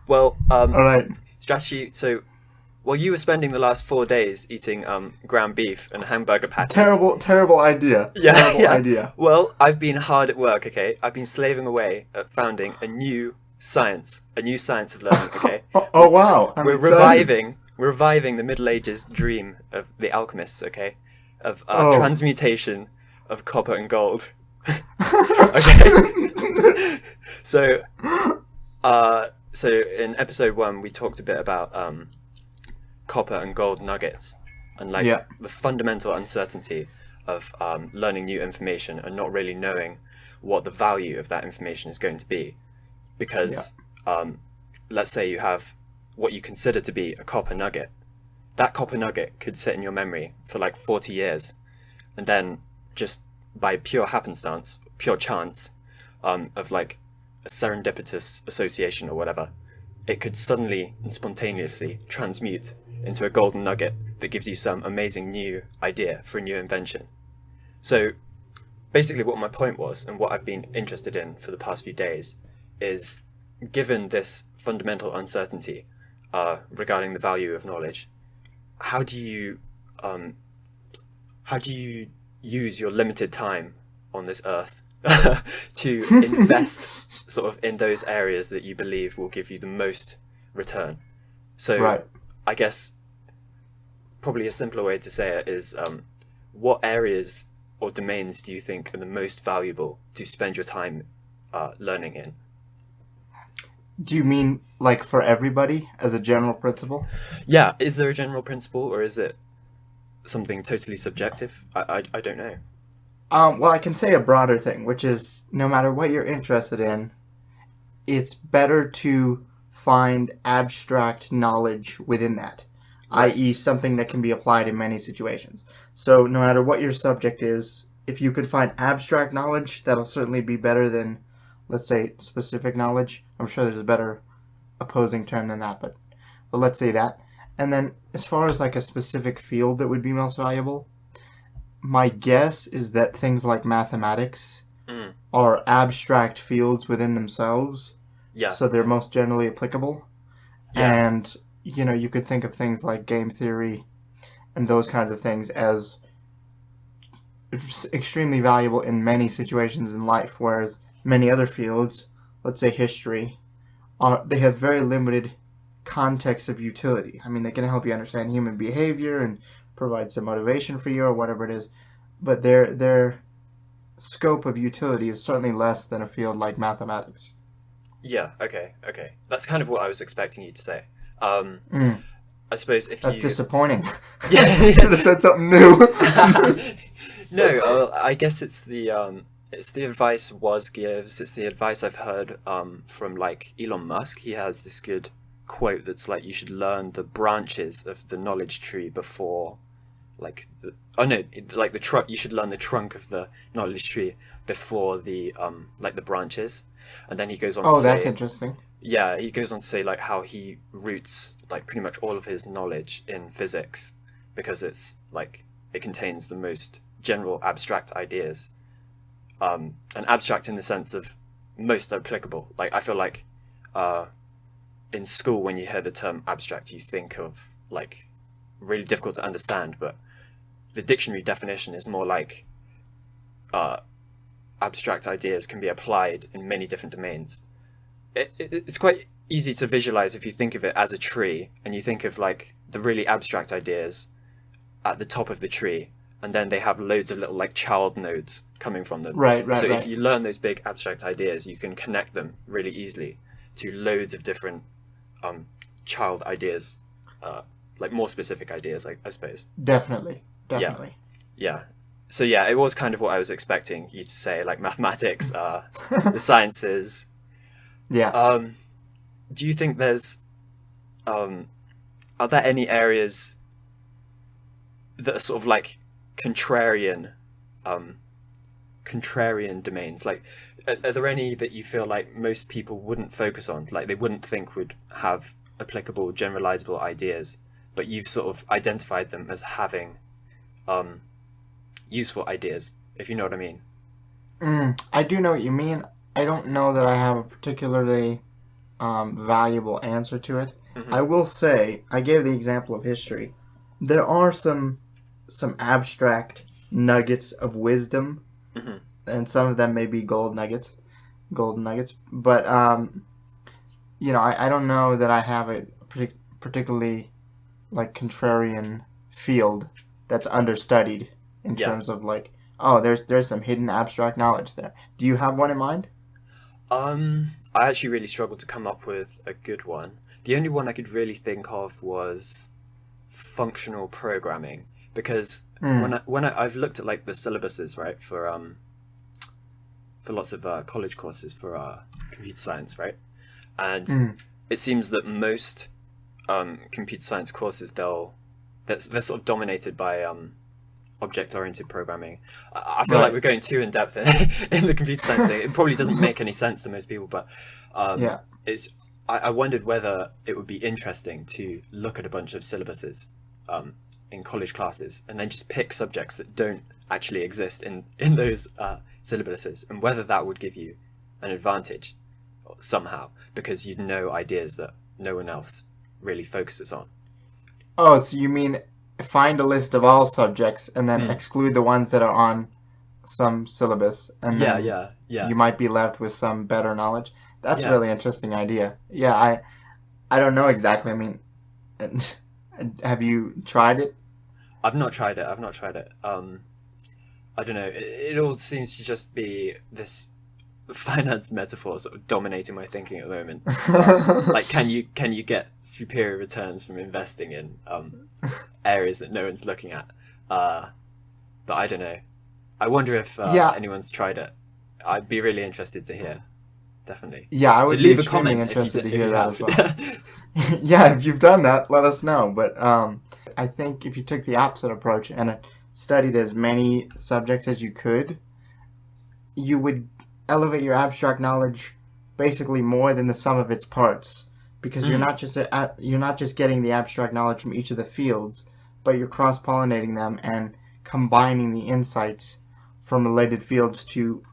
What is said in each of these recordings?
Well, All right. strategy. So, while you were spending the last 4 days eating ground beef and hamburger patties. Terrible idea. Yeah, Terrible yeah. idea. Well, I've been hard at work. Okay, I've been slaving away at founding a new science of learning. Okay. Oh wow. I'm We're excited. reviving the Middle Ages dream of the alchemists, okay? Of Oh. transmutation of copper and gold. Okay. So, so in episode 1, we talked a bit about copper and gold nuggets and like Yeah. the fundamental uncertainty of learning new information and not really knowing what the value of that information is going to be. Because let's say you have what you consider to be a copper nugget. That copper nugget could sit in your memory for like 40 years. And then just by pure happenstance, pure chance of like a serendipitous association or whatever, it could suddenly and spontaneously transmute into a golden nugget that gives you some amazing new idea for a new invention. So basically what my point was, and what I've been interested in for the past few days, is given this fundamental uncertainty regarding the value of knowledge, how do you use your limited time on this earth to invest sort of in those areas that you believe will give you the most return? So Right. I guess probably a simpler way to say it is what areas or domains do you think are the most valuable to spend your time learning in? Do you mean like for everybody as a general principle? Yeah, is there a general principle or is it something totally subjective? I don't know. Well, I can say a broader thing, which is no matter what you're interested in, it's better to find abstract knowledge within that, Right. i.e. something that can be applied in many situations. So no matter what your subject is, if you could find abstract knowledge, that'll certainly be better than, let's say, specific knowledge. I'm sure there's a better opposing term than that, but let's say that. And then as far as like a specific field that would be most valuable, my guess is that things like mathematics Mm. are abstract fields within themselves, Yeah. so they're most generally applicable. Yeah. And, you could think of things like game theory and those kinds of things as extremely valuable in many situations in life, whereas many other fields, let's say history, they have very limited context of utility. I mean, they can help you understand human behavior and provide some motivation for you or whatever it is, but their scope of utility is certainly less than a field like mathematics. Yeah. Okay. That's kind of what I was expecting you to say. Mm, I suppose if that's you disappointing. Yeah. Should have said something new. No, I guess it's the advice Woz gives. It's the advice I've heard from like Elon Musk. He has this good quote that's like you should learn the branches of the knowledge tree before you should learn the trunk of the knowledge tree before the the branches. And then he goes on to Oh, say, that's interesting. yeah, he goes on to say like how he roots like pretty much all of his knowledge in physics because it's like it contains the most general abstract ideas, and abstract in the sense of most applicable. Like I feel like in school when you hear the term abstract you think of like really difficult to understand, but the dictionary definition is more like abstract ideas can be applied in many different domains. It's quite easy to visualize if you think of it as a tree and you think of like the really abstract ideas at the top of the tree, and then they have loads of little like child nodes coming from them. Right. So Right. if you learn those big abstract ideas, you can connect them really easily to loads of different child ideas, like more specific ideas, I suppose. Definitely. Definitely. Yeah. So yeah, it was kind of what I was expecting you to say, like mathematics, the sciences. Yeah. Do you think there's are there any areas that are sort of like contrarian domains? Like are there any that you feel like most people wouldn't focus on, like they wouldn't think would have applicable generalizable ideas, but you've sort of identified them as having useful ideas, if you know what I mean? I do know what you mean. I don't know that I have a particularly valuable answer to it. Mm-hmm. I will say, I gave the example of history. There are some abstract nuggets of wisdom, Mm-hmm. and some of them may be golden nuggets. But I don't know that I have a particularly like contrarian field that's understudied in terms of like, oh, there's some hidden abstract knowledge there. Do you have one in mind? I actually really struggled to come up with a good one. The only one I could really think of was functional programming, because I've looked at like the syllabuses, right, for lots of college courses for computer science, right, and it seems that most computer science courses they're sort of dominated by object-oriented programming. I feel like we're going too in depth in the computer science thing. It probably doesn't make any sense to most people, but I wondered whether it would be interesting to look at a bunch of syllabuses in college classes and then just pick subjects that don't actually exist in those syllabuses, and whether that would give you an advantage somehow, because you'd know ideas that no one else really focuses on. Oh, so you mean find a list of all subjects and then exclude the ones that are on some syllabus, and then you might be left with some better knowledge. That's a really interesting idea. Yeah, I don't know exactly. I mean, have you tried it? I've not tried it. I don't know. It all seems to just be this finance metaphor sort of dominating my thinking at the moment. Like, can you get superior returns from investing in areas that no one's looking at? But I don't know. I wonder if anyone's tried it. I'd be really interested to hear. Definitely. Yeah, I would be extremely interested to hear that as well. Yeah, if you've done that, let us know. But I think if you took the opposite approach and studied as many subjects as you could, you would elevate your abstract knowledge basically more than the sum of its parts, because you're not just getting the abstract knowledge from each of the fields, but you're cross-pollinating them and combining the insights from related fields to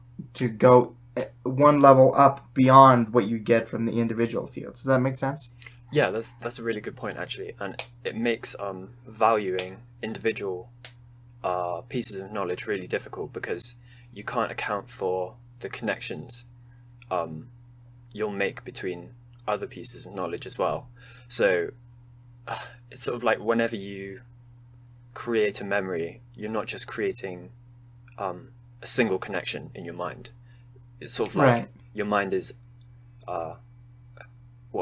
go one level up beyond what you get from the individual fields. Does that make sense? Yeah, that's a really good point, actually, and it makes valuing individual pieces of knowledge really difficult, because you can't account for the connections you'll make between other pieces of knowledge as well. So it's sort of like whenever you create a memory, you're not just creating a single connection in your mind. It's sort of like your mind is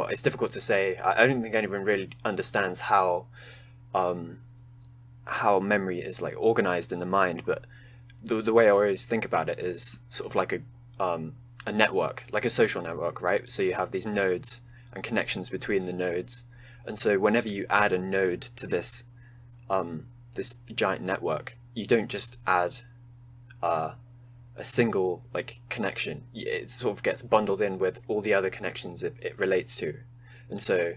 it's difficult to say. I don't think anyone really understands how memory is like organized in the mind, but the way I always think about it is sort of like a network, like a social network, right? So you have these nodes and connections between the nodes, and so whenever you add a node to this giant network, you don't just add a single like connection. It sort of gets bundled in with all the other connections it relates to, and so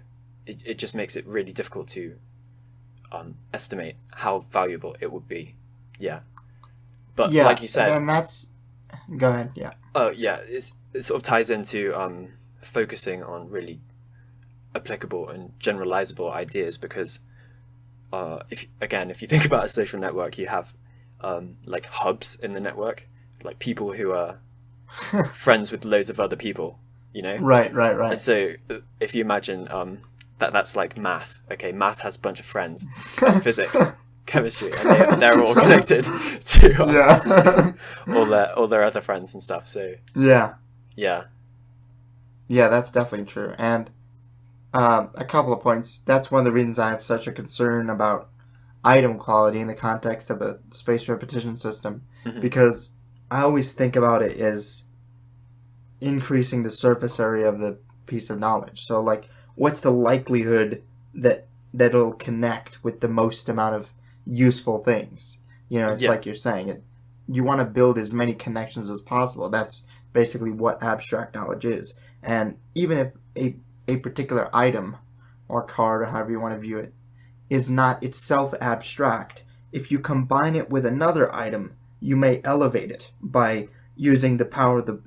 it just makes it really difficult to estimate how valuable it would be. But like you said, and that's go ahead. It sort of ties into focusing on really applicable and generalizable ideas, because if you think about a social network, you have like hubs in the network, like people who are friends with loads of other people, you know? Right. And so if you imagine that's like math. Okay, math has a bunch of friends. Physics, chemistry, and they're all connected to all their other friends and stuff. So yeah, that's definitely true. And a couple of points. That's one of the reasons I have such a concern about item quality in the context of a spaced repetition system, because I always think about it as increasing the surface area of the piece of knowledge. So, like, what's the likelihood that it'll connect with the most amount of useful things? You know, it's like you're saying, you want to build as many connections as possible. That's basically what abstract knowledge is. And even if a particular item or card, or however you want to view it, is not itself abstract, if you combine it with another item, you may elevate it by using the power of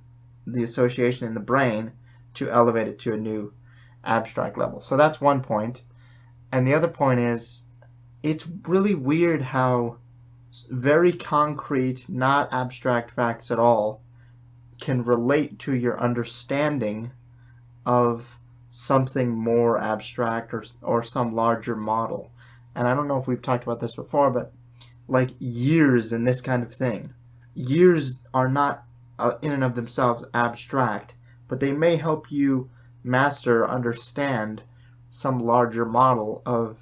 the association in the brain to elevate it to a new abstract level. So that's one point. And the other point is, it's really weird how very concrete, not abstract facts at all can relate to your understanding of something more abstract or some larger model. And I don't know if we've talked about this before, but like years and this kind of thing. Years are not in and of themselves abstract, but they may help you master or understand some larger model of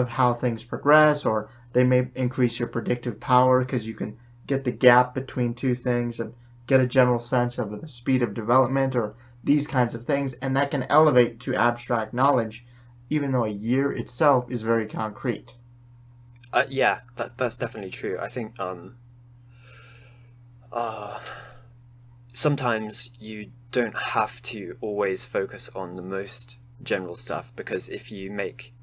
how things progress, or they may increase your predictive power because you can get the gap between two things and get a general sense of the speed of development or these kinds of things, and that can elevate to abstract knowledge, even though a year itself is very concrete. Yeah, that's definitely true. I think sometimes you don't have to always focus on the most general stuff, because if you make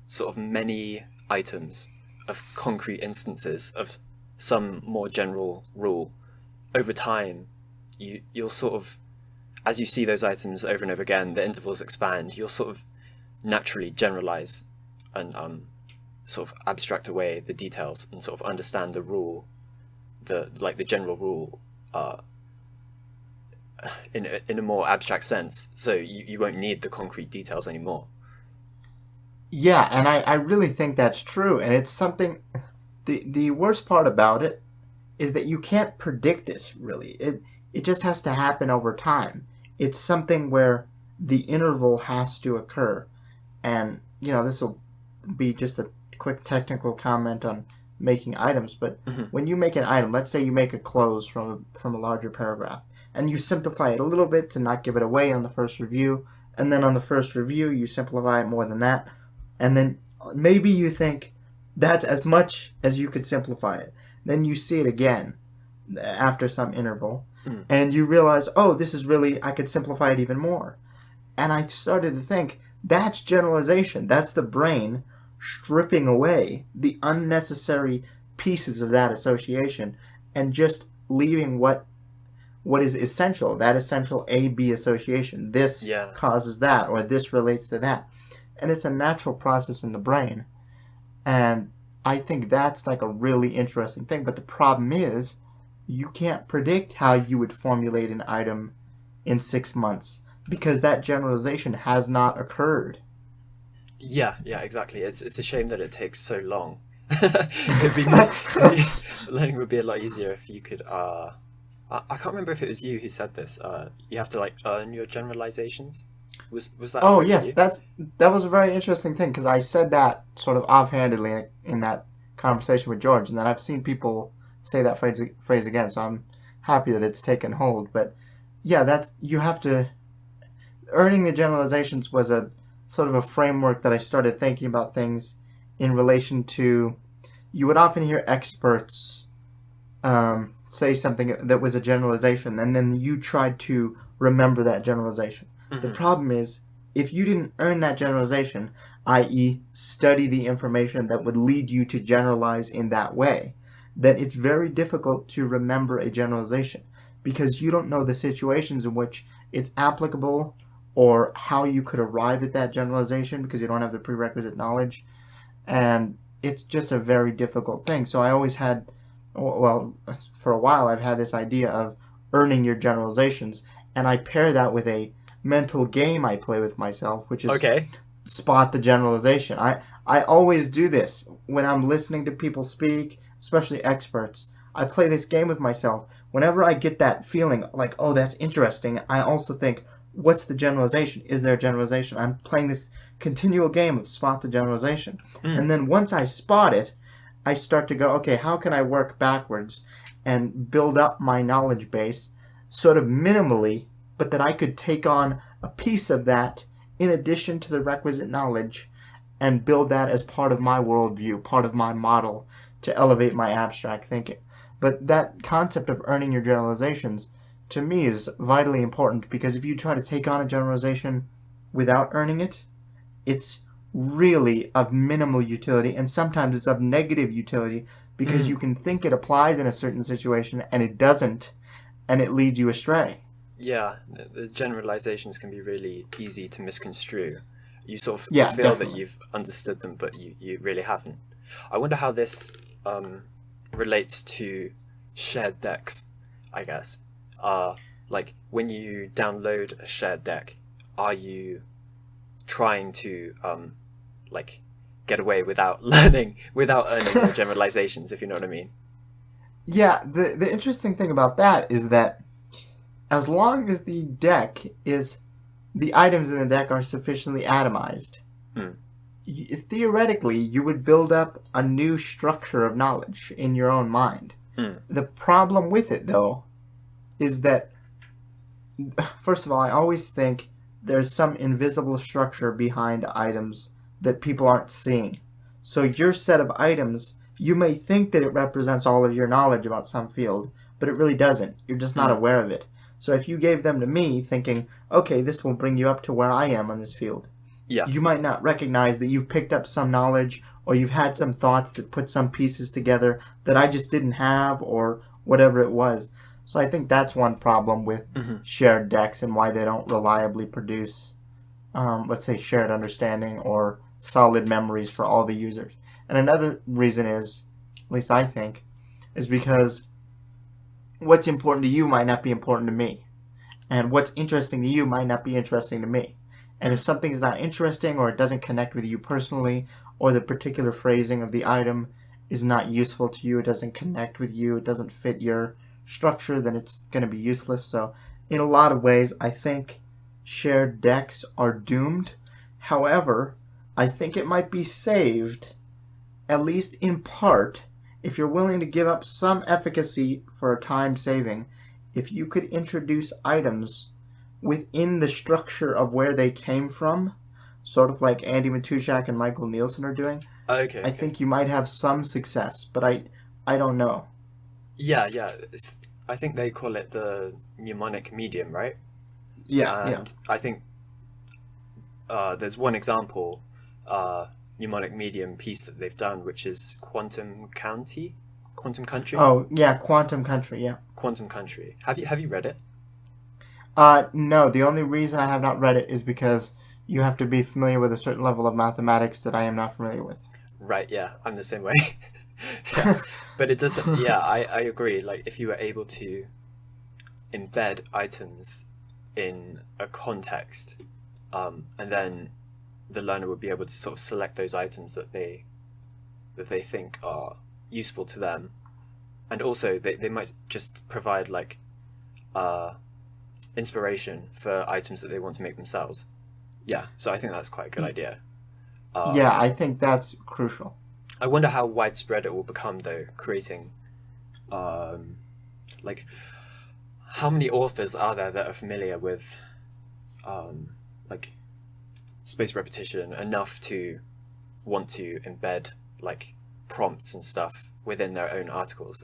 sort of many items of concrete instances of some more general rule, over time you'll sort of, as you see those items over and over again, the intervals expand, you'll sort of naturally generalize and sort of abstract away the details and sort of understand the rule, the general rule in a more abstract sense, so you won't need the concrete details anymore. Yeah, and I really think that's true, and it's something, the worst part about it is that you can't predict it, really. It just has to happen over time. It's something where the interval has to occur. And, this will be just a quick technical comment on making items, but when you make an item, let's say you make a close from a larger paragraph, and you simplify it a little bit to not give it away on the first review, and then on the first review you simplify it more than that, and then maybe you think that's as much as you could simplify it. Then you see it again after some interval, and you realize, oh, this is really, I could simplify it even more. And I started to think, that's generalization. That's the brain stripping away the unnecessary pieces of that association and just leaving what is essential, that essential A-B association. This causes that, or this relates to that. And it's a natural process in the brain. And I think that's like a really interesting thing. But the problem is, you can't predict how you would formulate an item in 6 months, because that generalization has not occurred. Yeah, exactly. It's a shame that it takes so long. Learning would be a lot easier if you could. I can't remember if it was you who said this. You have to earn your generalizations. Was that? Oh yes, that was a very interesting thing, because I said that sort of offhandedly in that conversation with George, and then I've seen people say that phrase again. So I'm happy that it's taken hold. But yeah, you have to. Earning the generalizations was a sort of a framework that I started thinking about things in relation to. You would often hear experts say something that was a generalization, and then you tried to remember that generalization. The problem is, if you didn't earn that generalization, i.e. study the information that would lead you to generalize in that way, then it's very difficult to remember a generalization, because you don't know the situations in which it's applicable or how you could arrive at that generalization, because you don't have the prerequisite knowledge. And it's just a very difficult thing. So I always had, well, for a while I've had this idea of earning your generalizations, and I pair that with a mental game I play with myself, which is spot the generalization. I always do this when I'm listening to people speak, especially experts. I play this game with myself. Whenever I get that feeling like, oh, that's interesting, I also think, what's the generalization? Is there a generalization? I'm playing this continual game of spot the generalization. And then once I spot it, I start to go, okay, how can I work backwards and build up my knowledge base sort of minimally, but that I could take on a piece of that in addition to the requisite knowledge and build that as part of my worldview, part of my model to elevate my abstract thinking. But that concept of earning your generalizations, to me, is vitally important, because if you try to take on a generalization without earning it, it's really of minimal utility, and sometimes it's of negative utility, because you can think it applies in a certain situation and it doesn't, and it leads you astray. Yeah, the generalizations can be really easy to misconstrue. You sort of you Yeah, feel that definitely. you've understood them, but you really haven't. I wonder how this relates to shared decks, I guess. Like when you download a shared deck, are you trying to like get away without without earning more generalizations, if you know what I mean? Yeah, the interesting thing about that is that as long as the items in the deck are sufficiently atomized, Mm. theoretically you would build up a new structure of knowledge in your own mind. Mm. The problem with it, though, is that, first of all, I always think there's some invisible structure behind items that people aren't seeing. So your set of items, you may think that it represents all of your knowledge about some field, but it really doesn't. You're just not Mm. aware of it. So if you gave them to me thinking, okay, this will bring you up to where I am on this field, Yeah. you might not recognize that you've picked up some knowledge or you've had some thoughts that put some pieces together that I just didn't have or whatever it was. So I think that's one problem with Hmm. shared decks and why they don't reliably produce, let's say, shared understanding or solid memories for all the users. And another reason is, at least I think, is because what's important to you might not be important to me. And what's interesting to you might not be interesting to me. And if something's not interesting or it doesn't connect with you personally, or the particular phrasing of the item is not useful to you, it doesn't connect with you, it doesn't fit your structure, then it's going to be useless. So, in a lot of ways, I think shared decks are doomed. However, I think it might be saved, at least in part, if you're willing to give up some efficacy for a time saving, if you could introduce items within the structure of where they came from, sort of like Andy Matushak and Michael Nielsen are doing, Okay. I Okay. think you might have some success, but I don't know. Yeah. Yeah. I think they call it the mnemonic medium, right? Yeah, yeah. And I think there's one example mnemonic medium piece that they've done, which is Quantum Country, Oh, yeah, Quantum Country, yeah. Quantum Country. Have you read it? No, the only reason I have not read it is because you have to be familiar with a certain level of mathematics that I am not familiar with. Right. Yeah, I'm the same way. Yeah, but it doesn't. Yeah, I agree. Like if you were able to embed items in a context, and then the learner would be able to sort of select those items that they think are useful to them, and also they might just provide like uh inspiration for items that they want to make themselves. Yeah, so I think that's quite a good idea. Yeah, Um, I think that's crucial. I wonder how widespread it will become though, creating um, like how many authors are there that are familiar with like spaced repetition enough to want to embed like prompts and stuff within their own articles.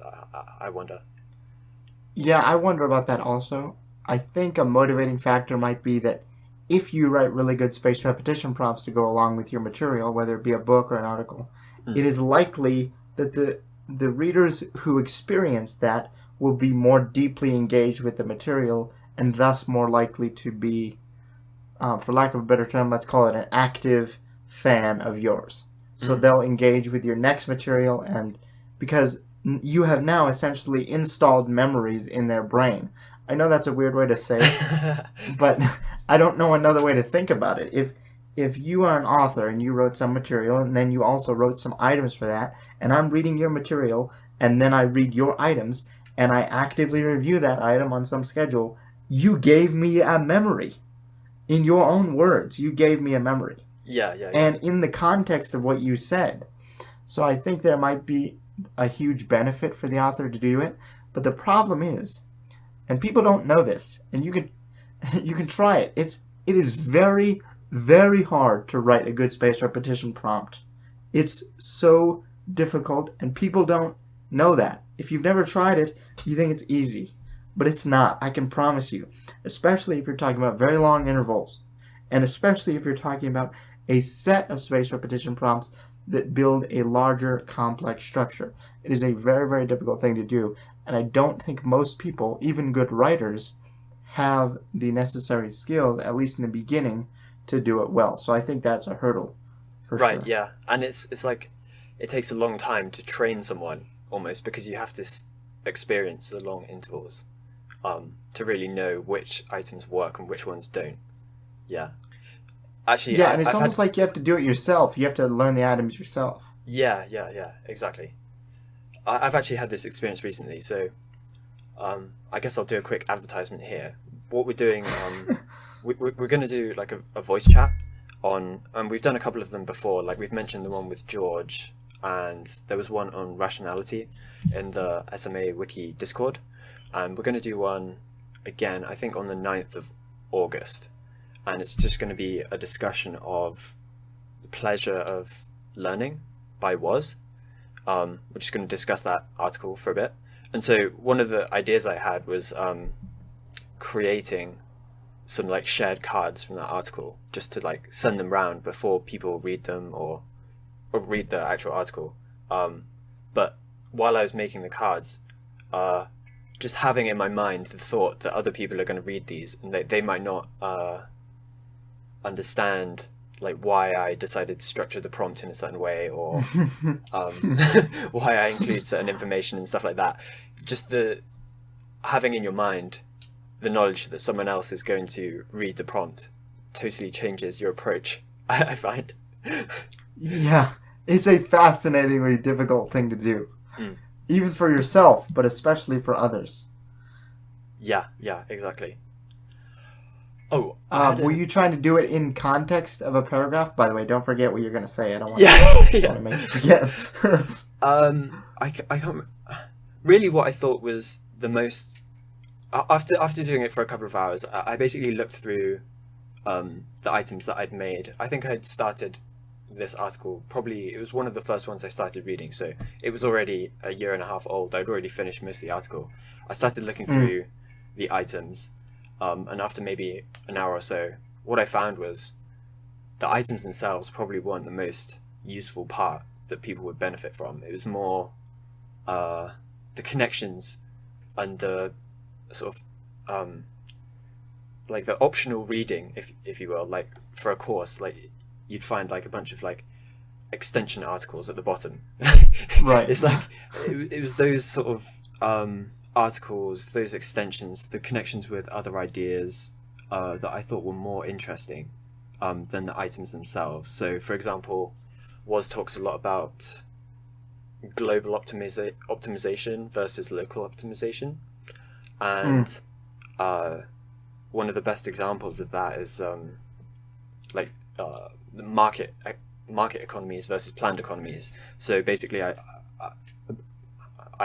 I wonder. Yeah, I wonder about that also. I think a motivating factor might be that if you write really good spaced repetition prompts to go along with your material, whether it be a book or an article, Mm. it is likely that the readers who experience that will be more deeply engaged with the material and thus more likely to be, for lack of a better term, let's call it an active fan of yours. So Mm. they'll engage with your next material, and because you have now essentially installed memories in their brain. I know that's a weird way to say it, but I don't know another way to think about it. If you are an author and you wrote some material and then you also wrote some items for that, and I'm reading your material and then I read your items and I actively review that item on some schedule, you gave me a memory. In your own words, you gave me a memory. Yeah, yeah, yeah. And in the context of what you said. So I think there might be a huge benefit for the author to do it. But the problem is, and people don't know this, and you can you can try it. It is very, very hard to write a good spaced repetition prompt. It's so difficult, and people don't know that. If you've never tried it, you think it's easy. But it's not, I can promise you. Especially if you're talking about very long intervals. And especially if you're talking about a set of spaced repetition prompts that build a larger, complex structure. It is a very, very difficult thing to do. And I don't think most people, even good writers, have the necessary skills, at least in the beginning, to do it well. So I think that's a hurdle, for Right, sure. yeah. And it's like, it takes a long time to train someone, almost, because you have to experience the long intervals to really know which items work and which ones don't. Yeah. Actually, Yeah, and it's I've almost had... like you have to do it yourself. You have to learn the items yourself. Yeah, exactly. I've actually had this experience recently, so I guess I'll do a quick advertisement here. What we're doing, we're going to do like a voice chat on, and we've done a couple of them before. Like we've mentioned the one with George, and there was one on rationality in the SMA Wiki Discord, and we're going to do one again, I think on the 9th of August, and it's just going to be a discussion of the pleasure of learning by Was. We're just going to discuss that article for a bit. And so one of the ideas I had was creating some like shared cards from that article, just to like send them round before people read them or read the actual article. But while I was making the cards, just having in my mind the thought that other people are going to read these and they might not understand like why I decided to structure the prompt in a certain way, or why I include certain information and stuff like that. Just the having in your mind the knowledge that someone else is going to read the prompt totally changes your approach, I find. Yeah, it's a fascinatingly difficult thing to do. Even for yourself, but especially for others. Yeah, exactly. Oh, were you trying to do it in context of a paragraph? By the way, don't forget what you're going to say. I don't want, want to make you forget. I can't... Really, what I thought was the most... After doing it for a couple of hours, I basically looked through the items that I'd made. I think I'd started this article, probably... It was one of the first ones I started reading, so it was already a year and a half old. I'd already finished most of the article. I started looking through the items, and after maybe an hour or so, what I found was the items themselves probably weren't the most useful part that people would benefit from. It was more the connections and the sort of like the optional reading, if you will, like for a course, like you'd find like a bunch of like extension articles at the bottom. Right. It's like it was those sort of articles, those extensions, the connections with other ideas that I thought were more interesting than the items themselves. So, for example, Was talks a lot about global optimization versus local optimization, and one of the best examples of that is the market economies versus planned economies. So basically, I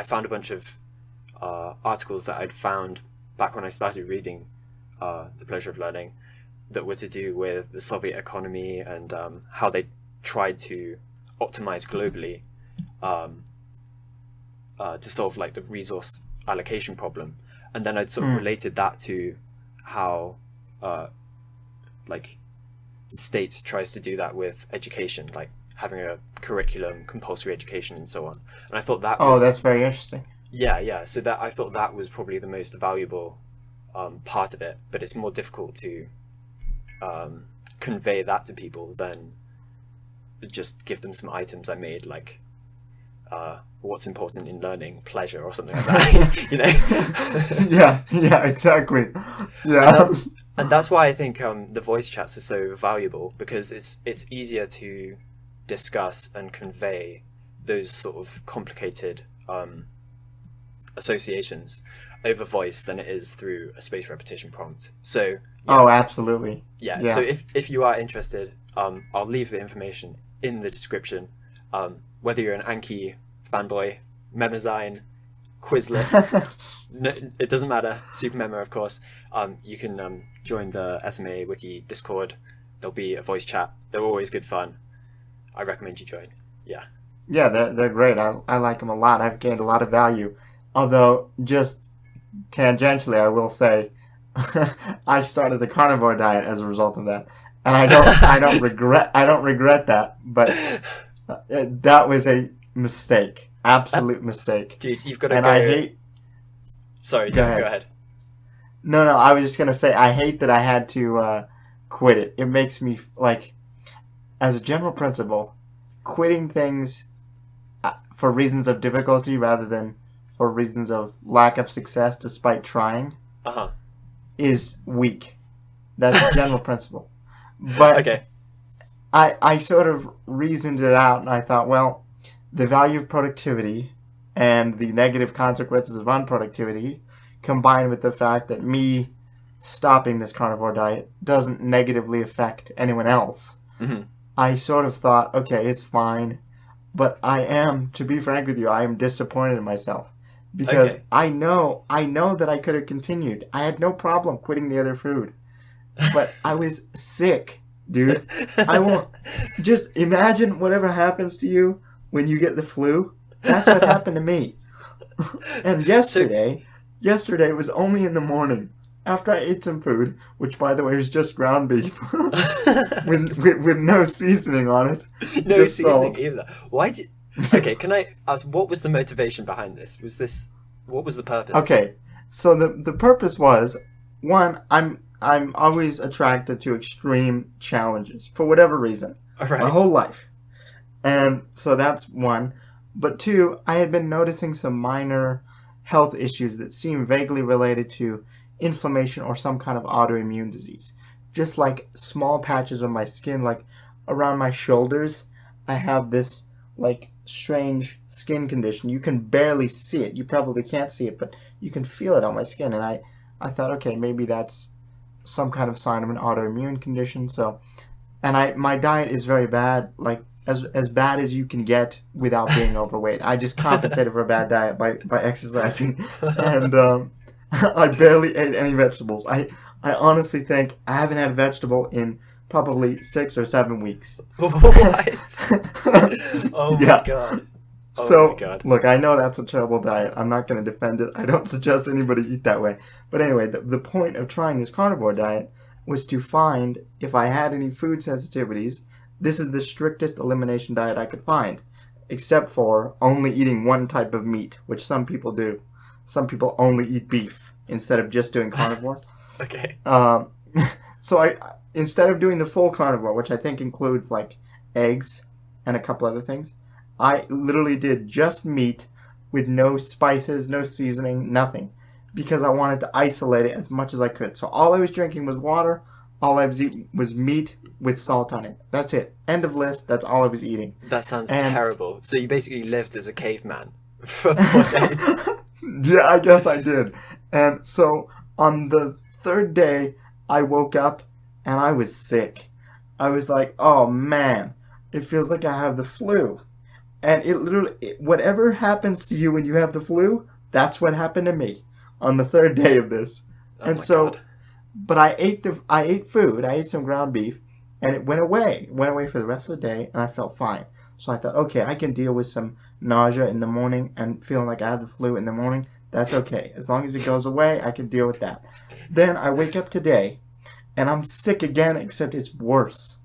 found a bunch of articles that I'd found back when I started reading The Pleasure of Learning that were to do with the Soviet economy and how they tried to optimize globally to solve like the resource allocation problem. And then I'd sort of related that to how like the state tries to do that with education, like having a curriculum, compulsory education, and so on. And I thought that was... Oh, that's very interesting. Yeah. So that I thought that was probably the most valuable part of it, but it's more difficult to convey that to people than just give them some items I made, like what's important in learning, pleasure, or something like that. You know? yeah, exactly. Yeah, and that's why I think the voice chats are so valuable, because it's easier to discuss and convey those sort of complicated associations over voice than it is through a spaced repetition prompt. So yeah. Oh, absolutely. Yeah. So if you are interested, I'll leave the information in the description. Whether you're an Anki fanboy, Memazine, Quizlet, no, it doesn't matter. SuperMemo, of course. You can join the SMA Wiki Discord. There'll be a voice chat. They're always good fun. I recommend you join. Yeah. Yeah, they're great. I like them a lot. I've gained a lot of value. Although, just tangentially, I will say, I started the Carnivore Diet as a result of that, and I don't regret that. But that was a mistake, absolute mistake. Dude, you've got to and go. I hate. Sorry, Go go ahead. No, no, I was just gonna say I hate that I had to quit it. It makes me like, as a general principle, quitting things for reasons of difficulty rather than for reasons of lack of success despite trying Uh-huh. is weak. That's a general principle. But Okay. I sort of reasoned it out and I thought, well, the value of productivity and the negative consequences of unproductivity combined with the fact that me stopping this carnivore diet doesn't negatively affect anyone else. Hmm. I sort of thought, okay, it's fine. But I am, to be frank with you, I am disappointed in myself. Because Okay. I know that I could have continued. I had no problem quitting the other food. But I was sick, dude. I won't. Just imagine whatever happens to you when you get the flu. That's what happened to me. And So, yesterday was only in the morning after I ate some food, which by the way was just ground beef with no seasoning on it, no just seasoning salt. either. Why did? Okay, can I ask what was the motivation behind this? What was the purpose? Okay, so the purpose was one. I'm always attracted to extreme challenges for whatever reason, All my right. whole life, and so that's one. But two, I had been noticing some minor health issues that seem vaguely related to inflammation or some kind of autoimmune disease. Just like small patches of my skin, like around my shoulders, I have this like strange skin condition. You can barely see it. You probably can't see it, but you can feel it on my skin. And I thought, okay, maybe that's some kind of sign of an autoimmune condition. So, and my diet is very bad, like as bad as you can get without being overweight. I just compensated for a bad diet by exercising, and I barely ate any vegetables. I honestly think I haven't had a vegetable in probably 6 or 7 weeks. What? Oh my Yeah. god. Oh my So, god. look, I know that's a terrible diet. I'm not going to defend it. I don't suggest anybody eat that way. But anyway, the point of trying this carnivore diet was to find if I had any food sensitivities. This is the strictest elimination diet I could find, except for only eating one type of meat, which some people do. Some people only eat beef instead of just doing carnivore. Okay. Um, so I instead of doing the full carnivore, which I think includes like eggs and a couple other things, I literally did just meat with no spices, no seasoning, nothing, because I wanted to isolate it as much as I could. So all I was drinking was water. All I was eating was meat with salt on it. That's it. End of list. That's all I was eating. That sounds And terrible. So you basically lived as a caveman for 4 days. yeah, I guess I did. And so on the third day, I woke up and I was sick. I was like, oh man, it feels like I have the flu. And it literally, whatever happens to you when you have the flu, that's what happened to me on the third day of this. Oh And my so, god. but I ate food. I ate some ground beef, and it went away. It went away for the rest of the day, and I felt fine. So I thought, okay, I can deal with some nausea in the morning and feeling like I have the flu in the morning. That's okay. As long as it goes away, I can deal with that. Then I wake up today, and I'm sick again, except it's worse.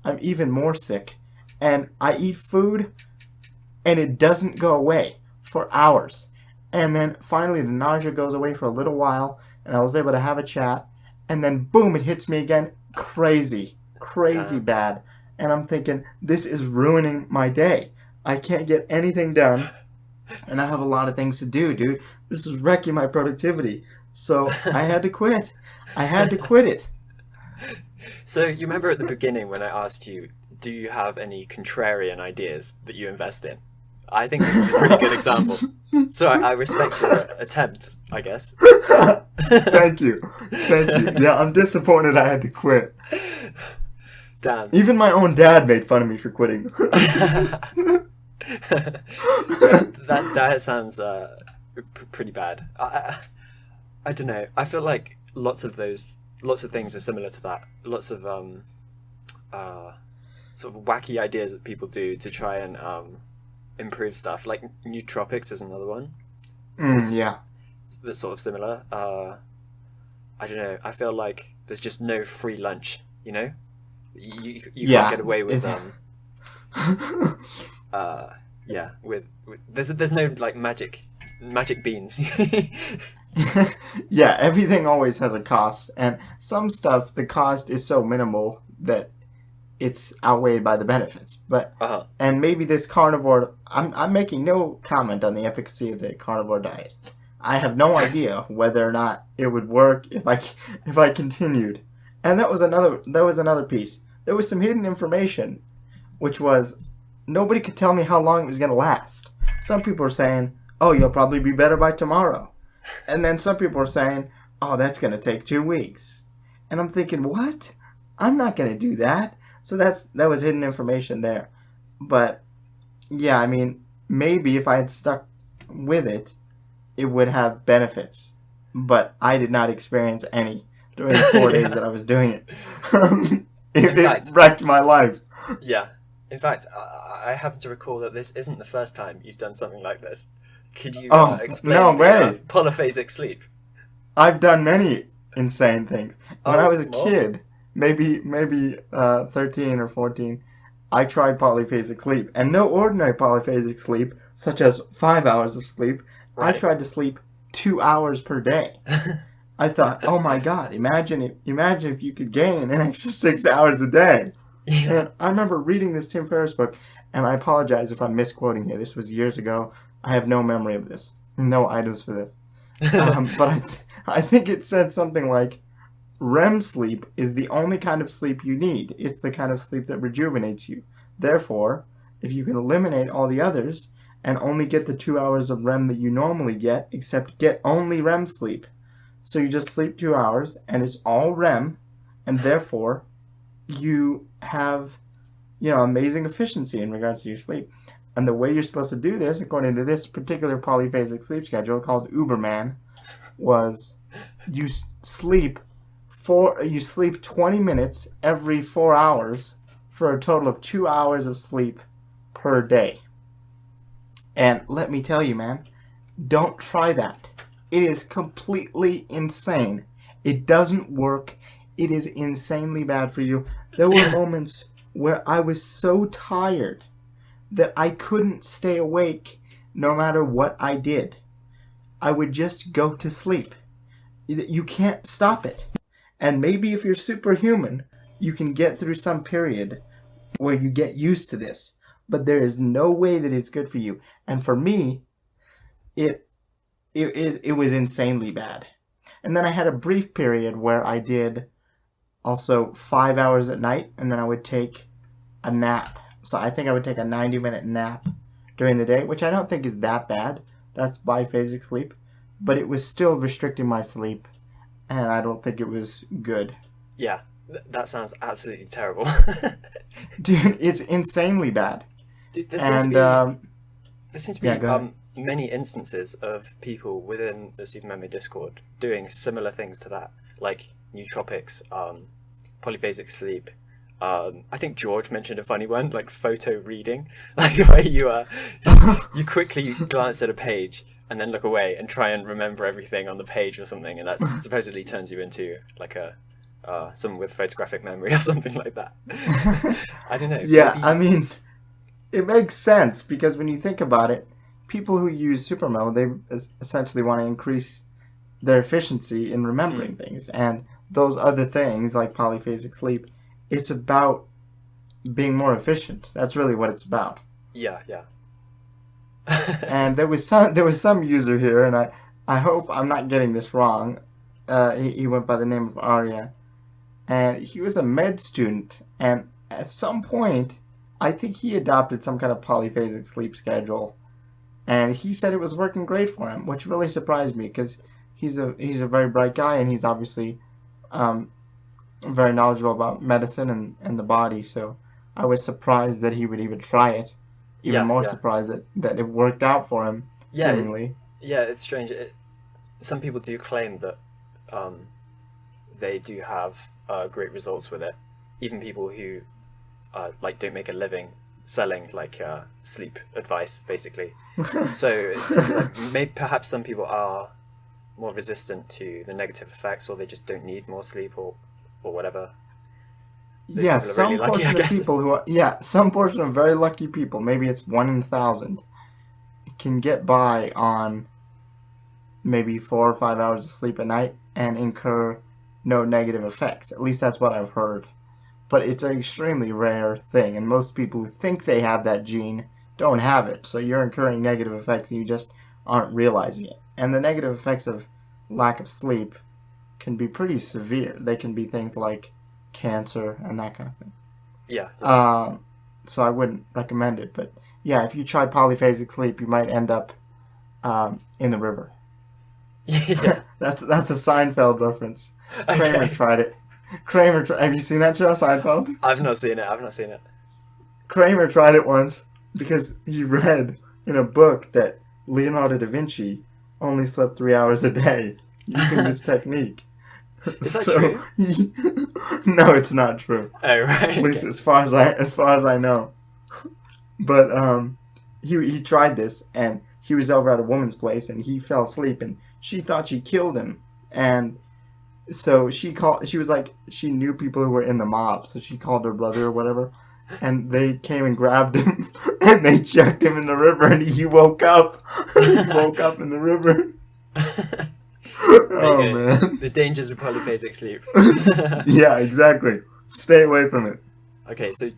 I'm even more sick. And I eat food, and it doesn't go away for hours. And then finally the nausea goes away for a little while, and I was able to have a chat, and then boom, it hits me again. Crazy. Crazy Damn. bad. And I'm thinking, this is ruining my day. I can't get anything done, and I have a lot of things to do, dude. This is wrecking my productivity. So I had to quit. I had to quit it. So you remember at the beginning when I asked you, do you have any contrarian ideas that you invest in? I think this is a pretty good example. So I respect your attempt, I guess. Thank you. Thank you. Yeah, I'm disappointed I had to quit. Damn. Even my own dad made fun of me for quitting. That diet sounds pretty bad. I don't know. I feel like lots of things are similar to that. Lots of sort of wacky ideas that people do to try and improve stuff. Like nootropics is another one Yeah. that's sort of similar. I don't know. I feel like there's just no free lunch. You know, you Yeah. can't get away with yeah with there's no like magic beans. Yeah, everything always has a cost, and some stuff the cost is so minimal that it's outweighed by the benefits. But and maybe this carnivore, I'm making no comment on the efficacy of the carnivore diet. I have no idea whether or not it would work if I continued. And that was another piece. There was some hidden information, which was nobody could tell me how long it was going to last. Some people were saying, "Oh, you'll probably be better by tomorrow," and then some people were saying, "Oh, that's going to take 2 weeks." And I'm thinking, what? I'm not going to do that. So that was hidden information there. But yeah, I mean, maybe if I had stuck with it, it would have benefits. But I did not experience any during the 4 days that I was doing it. It wrecked my life. Yeah. In fact, I happen to recall that this isn't the first time you've done something like this. Could you explain polyphasic sleep? I've done many insane things. When I was a kid, maybe 13 or 14, I tried polyphasic sleep. And no ordinary polyphasic sleep, such as 5 hours of sleep. Right. I tried to sleep 2 hours per day. I thought, oh my God, imagine if you could gain an extra 6 hours a day. Yeah. And I remember reading this Tim Ferriss book, and I apologize if I'm misquoting here. This was years ago. I have no memory of this. No items for this. But I think it said something like, REM sleep is the only kind of sleep you need. It's the kind of sleep that rejuvenates you. Therefore, if you can eliminate all the others and only get the 2 hours of REM that you normally get, except get only REM sleep. So you just sleep 2 hours and it's all REM, and therefore you have, amazing efficiency in regards to your sleep. And the way you're supposed to do this, according to this particular polyphasic sleep schedule called Uberman, was you sleep 20 minutes every 4 hours for a total of 2 hours of sleep per day. And let me tell you, man, don't try that. It is completely insane. It doesn't work. It is insanely bad for you. There were moments where I was so tired that I couldn't stay awake no matter what I did. I would just go to sleep. You can't stop it. And maybe if you're superhuman, you can get through some period where you get used to this. But there is no way that it's good for you. And for me, it was insanely bad. And then I had a brief period where I did also 5 hours at night, and then I would take a nap. So I think I would take a 90-minute nap during the day, which I don't think is that bad. That's biphasic sleep. But it was still restricting my sleep, and I don't think it was good. Yeah, that sounds absolutely terrible. Dude, it's insanely bad. Dude, there seems to be many instances of people within the Super Memory Discord doing similar things to that, like nootropics, polyphasic sleep. I think George mentioned a funny one, like photo reading, like where you quickly glance at a page and then look away and try and remember everything on the page or something, and that supposedly turns you into like someone with photographic memory or something like that. I don't know. Yeah, maybe... I mean, it makes sense because when you think about it, people who use Supermemo, they essentially want to increase their efficiency in remembering things, and those other things like polyphasic sleep, it's about being more efficient. That's really what it's about. Yeah. And there was some user here, and I hope I'm not getting this wrong. He went by the name of Arya, and he was a med student, and at some point, I think he adopted some kind of polyphasic sleep schedule, and he said it was working great for him, which really surprised me because he's a very bright guy, and he's obviously very knowledgeable about medicine and the body. So I was surprised that he would even try it. Even more surprised that it worked out for him. Yeah, seemingly. It's strange. Some people do claim that they do have great results with it. Even people who don't make a living selling sleep advice, basically. So it seems like perhaps some people are more resistant to the negative effects, or they just don't need more sleep, or whatever. Some portion of very lucky people, maybe it's 1 in 1,000, can get by on maybe 4 or 5 hours of sleep a night and incur no negative effects. At least that's what I've heard. But it's an extremely rare thing, and most people who think they have that gene don't have it. So you're incurring negative effects and you just aren't realizing it. And the negative effects of lack of sleep can be pretty severe. They can be things like cancer and that kind of thing. Yeah. So I wouldn't recommend it. But yeah, if you try polyphasic sleep, you might end up in the river. Yeah. That's a Seinfeld reference. Okay. Kramer tried it. Have you seen that show, Seinfeld? I've not seen it. Kramer tried it once because he read in a book that Leonardo da Vinci only slept 3 hours a day using this technique. Is that true? No, it's not true. Oh, right. At least as far as I know. But he tried this, and he was over at a woman's place, and he fell asleep, and she thought she killed him, and so she was like, she knew people who were in the mob, so she called her brother or whatever, and they came and grabbed him, and they chucked him in the river, and he woke up. He woke up in the river. Oh, man. The dangers of polyphasic sleep. Yeah, exactly. Stay away from it. Okay, so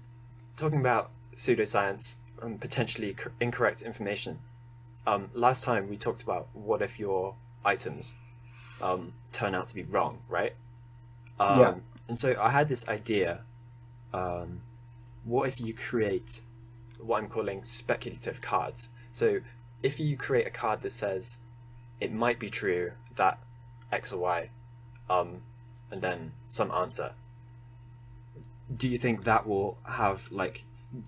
talking about pseudoscience and potentially incorrect information. Last time we talked about what if your items turn out to be wrong, right? Yeah. And so I had this idea. What if you create what I'm calling speculative cards? So if you create a card that says it might be true that X or Y, and then some answer, do you think that will have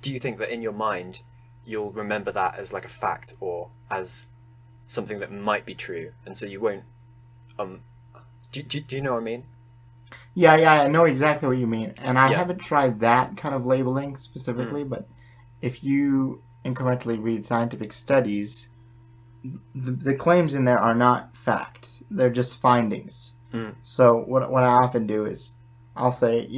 do you think that in your mind you'll remember that as like a fact or as something that might be true, and so you won't do you know what I mean? Yeah, I know exactly what you mean, and I haven't tried that kind of labeling specifically, but if you incrementally read scientific studies, the claims in there are not facts, they're just findings. So what I often do is I'll say,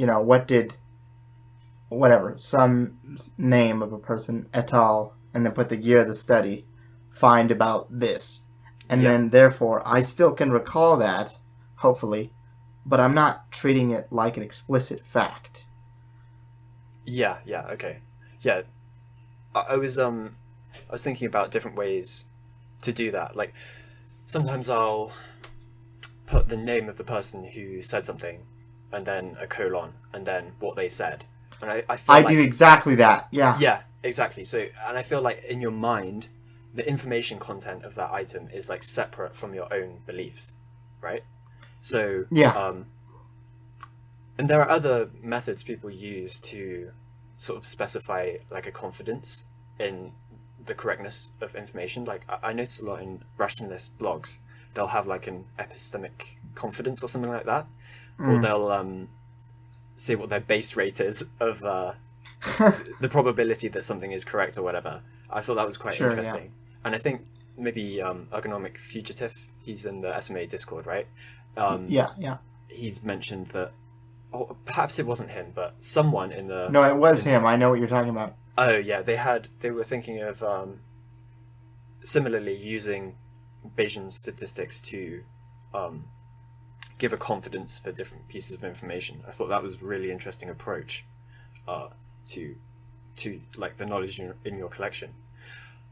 some name of a person, et al., and then put the year of the study, find about this. And then, therefore, I still can recall that, hopefully, but I'm not treating it like an explicit fact. Yeah, okay. Yeah, I was thinking about different ways to do that. Like, sometimes I'll put the name of the person who said something, and then a colon, and then what they said. And I feel I do exactly that, yeah. Yeah, exactly. So, and I feel like in your mind, the information content of that item is like separate from your own beliefs, right? So, and there are other methods people use to sort of specify like a confidence in the correctness of information. Like I notice a lot in rationalist blogs, they'll have like an epistemic confidence or something like that, or they'll say what their base rate is of the probability that something is correct or whatever. I thought that was quite interesting. And I think maybe Ergonomic Fugitive, he's in the SMA Discord, right? He's mentioned that, or perhaps it wasn't him, but someone in the... No, it was him. I know what you're talking about. Oh, yeah. They were thinking of similarly using Bayesian statistics to give a confidence for different pieces of information. I thought that was a really interesting approach to like the knowledge in your collection.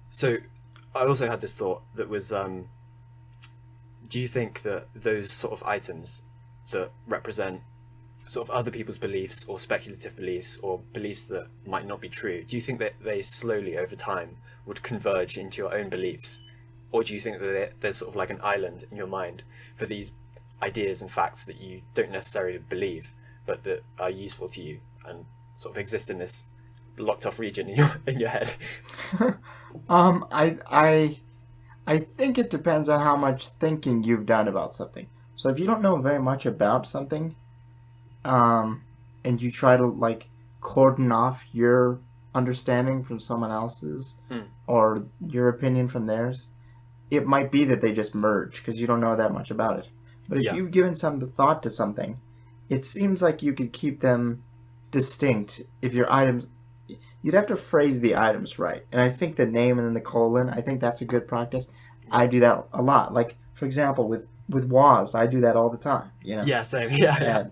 So I also had this thought that was, do you think that those sort of items that represent sort of other people's beliefs or speculative beliefs or beliefs that might not be true, do you think that they slowly over time would converge into your own beliefs? Or do you think that there's sort of like an island in your mind for these ideas and facts that you don't necessarily believe, but that are useful to you and sort of exist in this locked off region in your head? I think it depends on how much thinking you've done about something. So if you don't know very much about something, and you try to like cordon off your understanding from someone else's or your opinion from theirs, it might be that they just merge because you don't know that much about it. But if you've given some thought to something, it seems like you could keep them distinct if your items... You'd have to phrase the items right. And I think the name and then the colon, I think that's a good practice. I do that a lot. Like, for example, with Woz, I do that all the time, you know? Yeah, same. Yeah.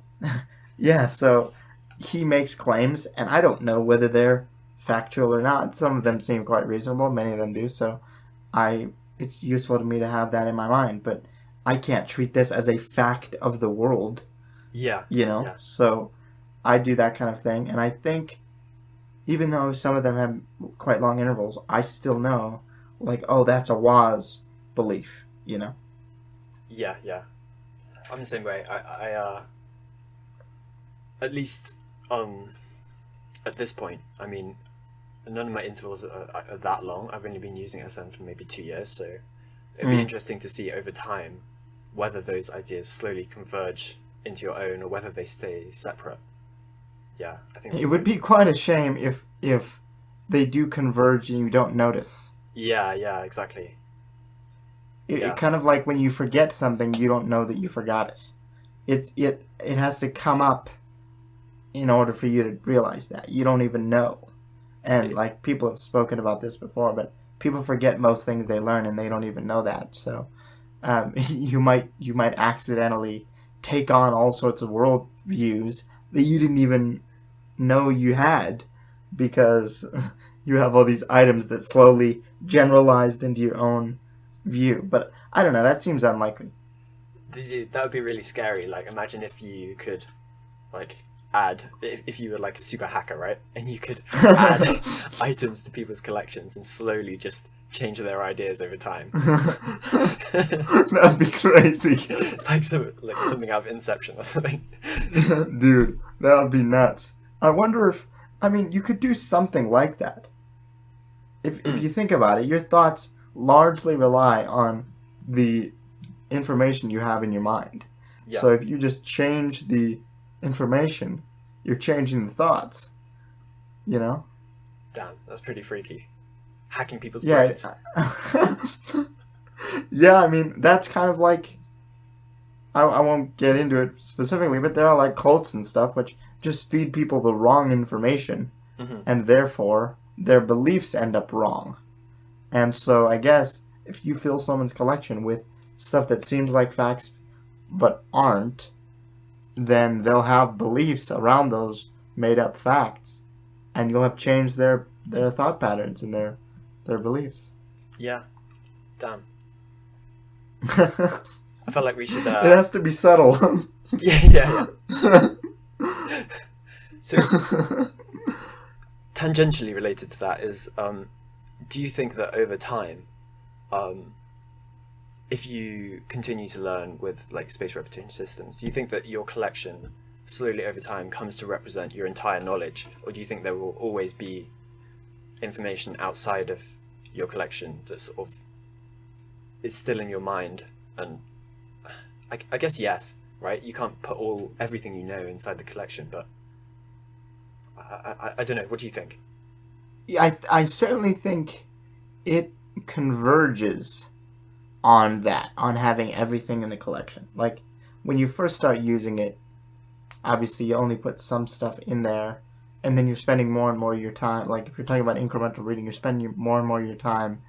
Yeah, so he makes claims, and I don't know whether they're factual or not. Some of them seem quite reasonable, many of them do, so it's useful to me to have that in my mind, but I can't treat this as a fact of the world, Yeah. you know? Yeah. So I do that kind of thing, and I think even though some of them have quite long intervals, I still know, like, oh, that's a Woz belief, you know? Yeah. I'm the same way. I at least at this point, I mean, none of my intervals are that long. I've only been using SN for maybe 2 years, so it'd be interesting to see over time whether those ideas slowly converge into your own or whether they stay separate. Yeah, I think it would be quite a shame if they do converge and you don't notice. Yeah, exactly. It kind of like when you forget something, you don't know that you forgot it. It has to come up in order for you to realize that. You don't even know. And like people have spoken about this before, but people forget most things they learn and they don't even know that. So you might accidentally take on all sorts of world views that you didn't even know you had because you have all these items that slowly generalized into your own view. But I don't know, that seems unlikely. That would be really scary. Like, imagine if you could, like, add, if you were like a super hacker, right? And you could add items to people's collections and slowly just change their ideas over time. That'd be crazy. like something out of Inception or something. Dude, that would be nuts. I wonder if, I mean, you could do something like that. If you think about it, your thoughts largely rely on the information you have in your mind. Yeah. So if you just change the information, you're changing the thoughts, you know? Damn, that's pretty freaky. Hacking people's brains. Yeah, I mean, that's kind of like, I won't get into it specifically, but there are like cults and stuff which just feed people the wrong information, and therefore their beliefs end up wrong. And so I guess if you fill someone's collection with stuff that seems like facts but aren't, then they'll have beliefs around those made-up facts, and you'll have changed their thought patterns and their beliefs. Yeah. Damn. I felt like we should... It has to be subtle. Yeah. So, tangentially related to that is, do you think that over time, if you continue to learn with like spatial repetition systems, do you think that your collection slowly over time comes to represent your entire knowledge, or do you think there will always be information outside of your collection that sort of is still in your mind? And I guess yes, right? You can't put everything you know inside the collection, but I don't know. What do you think? Yeah, I certainly think it converges on that, on having everything in the collection. Like, when you first start using it, obviously you only put some stuff in there, and then you're spending more and more of your time, like if you're talking about incremental reading, you're spending more and more of your time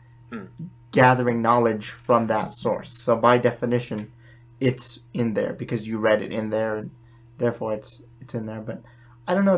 gathering knowledge from that source. So by definition, it's in there because you read it in there, and therefore it's in there. But I don't know,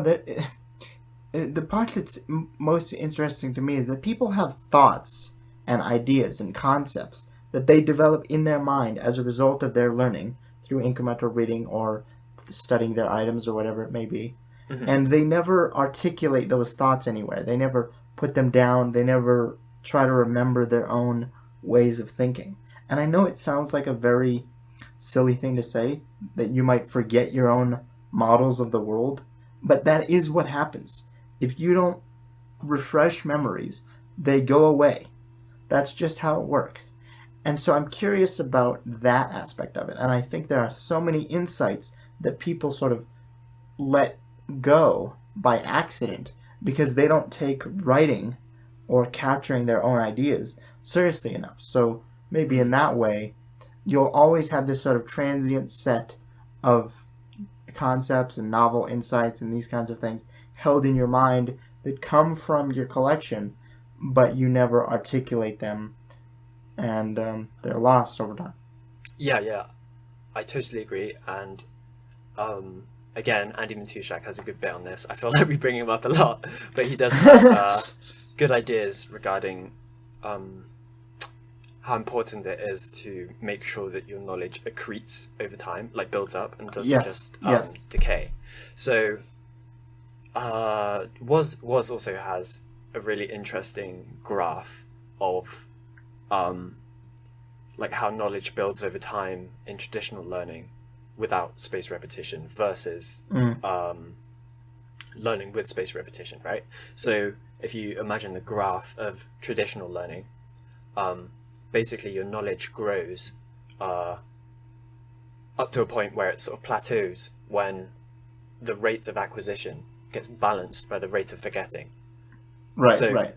the part that's most interesting to me is that people have thoughts and ideas and concepts that they develop in their mind as a result of their learning through incremental reading or studying their items or whatever it may be. And they never articulate those thoughts anywhere. They never put them down. They never try to remember their own ways of thinking. And I know it sounds like a very silly thing to say, that you might forget your own models of the world, but that is what happens. If you don't refresh memories, they go away. That's just how it works. And so I'm curious about that aspect of it. And I think there are so many insights that people sort of let go by accident because they don't take writing or capturing their own ideas seriously enough. So maybe in that way, you'll always have this sort of transient set of concepts and novel insights and these kinds of things held in your mind that come from your collection, but you never articulate them, and they're lost over time. Yeah, I totally agree. And again, Andy Matuszak has a good bit on this. I feel like we bring him up a lot, but he does have good ideas regarding how important it is to make sure that your knowledge accretes over time, like builds up and doesn't just decay. So Was also has a really interesting graph of like how knowledge builds over time in traditional learning without spaced repetition versus learning with spaced repetition, right? So if you imagine the graph of traditional learning, basically your knowledge grows up to a point where it sort of plateaus when the rate of acquisition gets balanced by the rate of forgetting. Right, so, right.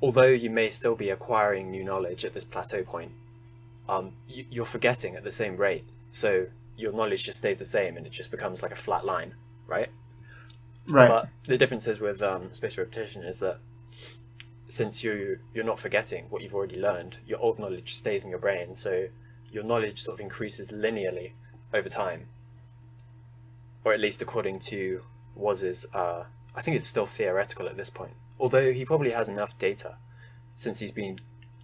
Although you may still be acquiring new knowledge at this plateau point, you're forgetting at the same rate. So your knowledge just stays the same and it just becomes like a flat line, right? Right. But the difference is with spaced repetition is that since you're not forgetting what you've already learned, your old knowledge stays in your brain, so your knowledge sort of increases linearly over time. Or at least according to Woz's, I think it's still theoretical at this point, although he probably has enough data since he's been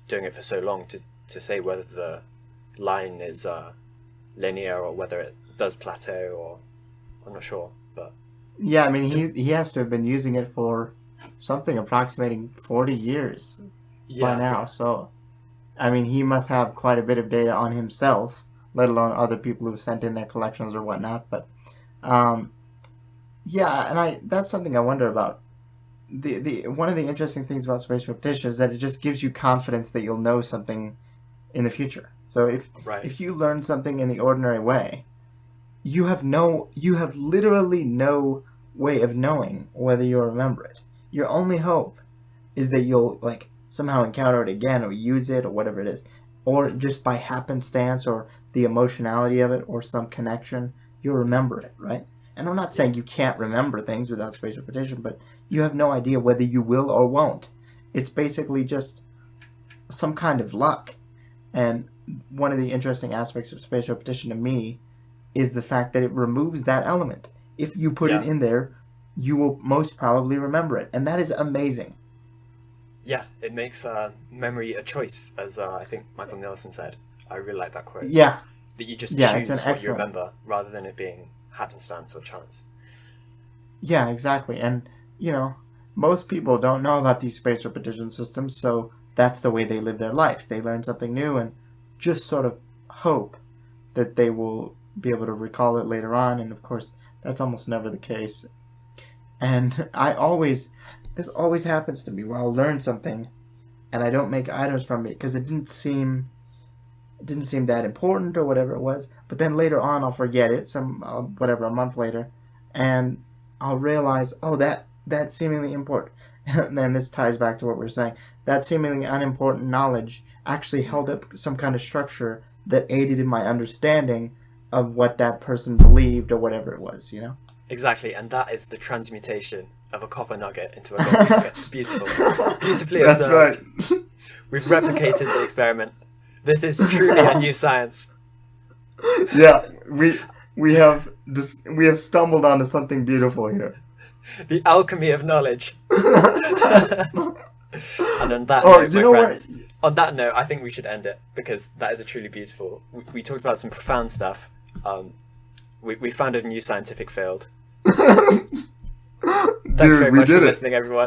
doing it for so long to say whether the line is linear or whether it does plateau, or I'm not sure. But yeah, I mean, he has to have been using it for something approximating 40 years by now. So, I mean, he must have quite a bit of data on himself, let alone other people who've sent in their collections or whatnot. But, yeah, and that's something I wonder about. The one of the interesting things about spaced repetition is that it just gives you confidence that you'll know something in the future. So if you learn something in the ordinary way, you have literally no way of knowing whether you'll remember it. Your only hope is that you'll like somehow encounter it again or use it or whatever it is, or just by happenstance or the emotionality of it or some connection, you'll remember it, right? And I'm not saying you can't remember things without spaced repetition, but you have no idea whether you will or won't. It's basically just some kind of luck. And one of the interesting aspects of spaced repetition to me is the fact that it removes that element. If you put it in there, you will most probably remember it. And that is amazing. Yeah, it makes memory a choice, as I think Michael Nelson said. I really like that quote. Yeah. That you just choose what you remember rather than it being happenstance or chance. Yeah, exactly. And, most people don't know about these spaced repetition systems, so that's the way they live their life. They learn something new and just sort of hope that they will be able to recall it later on, and of course, that's almost never the case. And this always happens to me where I'll learn something and I don't make items from it because it didn't seem that important or whatever it was, but then later on I'll forget it, a month later, and I'll realize, that's seemingly important. And then this ties back to what we were saying. That seemingly unimportant knowledge actually held up some kind of structure that aided in my understanding of what that person believed or whatever it was, Exactly, and that is the transmutation of a copper nugget into a gold nugget. Beautifully That's observed. Right. We've replicated the experiment. This is truly a new science. Yeah, we have stumbled onto something beautiful here. The alchemy of knowledge. And on that note, my friends, on that note, I think we should end it because that is a truly beautiful. We talked about some profound stuff. We founded a new scientific field. Thanks very much for listening, everyone.